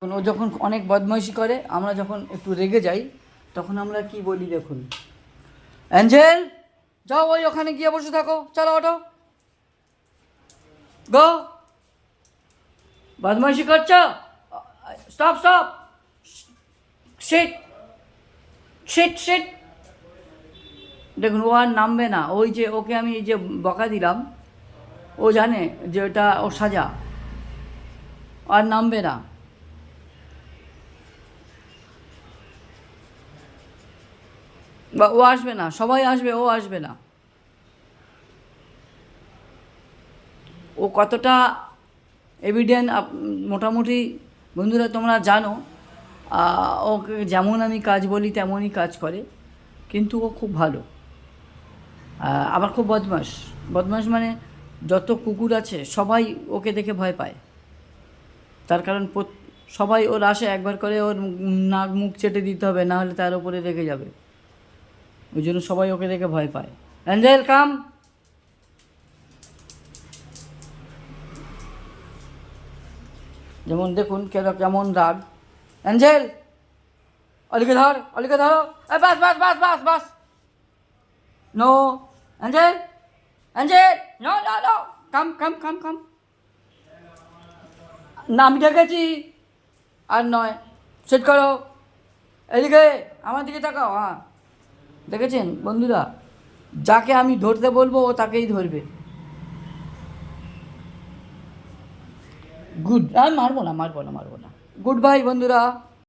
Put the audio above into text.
ও যখন অনেক বদমাইশি করে, আমরা যখন একটু রেগে যাই তখন আমরা কি বলি দেখুন, অ্যাঞ্জেল যাও ওই ওখানে গিয়ে বসে থাকো, চলো ওঠো, গো, বদমাইশি করছ, stop stop, shit shit shit. দেখুন ও আর নামবে না। ওই যে ওকে আমি এই যে বকা দিলাম, ও জানে যে ওটা ওর সাজা, আর নামবে না। বা ও আসবে না, সবাই আসবে, ও আসবে না। ও কতটা এভিডেন্ট মোটামুটি বন্ধুরা তোমরা জানো। ওকে যেমন আমি কাজ বলি তেমনই কাজ করে, কিন্তু ও খুব ভালো। আবার খুব বদমাস। বদমাস মানে যত কুকুর আছে সবাই ওকে দেখে ভয় পায়। তার কারণ সবাই ওর আসে একবার করে ওর নাক মুখ চেটে দিতে হবে, না হলে তার উপরে রেগে যাবে। ওই জন্য সবাই ওকে দেখে ভয় পায়। Angel come. যেমন দেখুন কেমন রাগ। অ্যাঞ্জেল অলিকে ধর, অলিকে ধরো, বাস বাস বাস বাস বাস। No Angel, Angel, no no no, come come come come. না আমি ডেকেছি, আর নয়, সেট করো, এদিকে আমার দিকে তাকাও। হ্যাঁ দেখেছেন বন্ধুরা, যাকে আমি ধরতে বলবো ও তাকেই ধরবে। গুড, আর মারবো না মারবো না মারবো না। গুড বাই বন্ধুরা।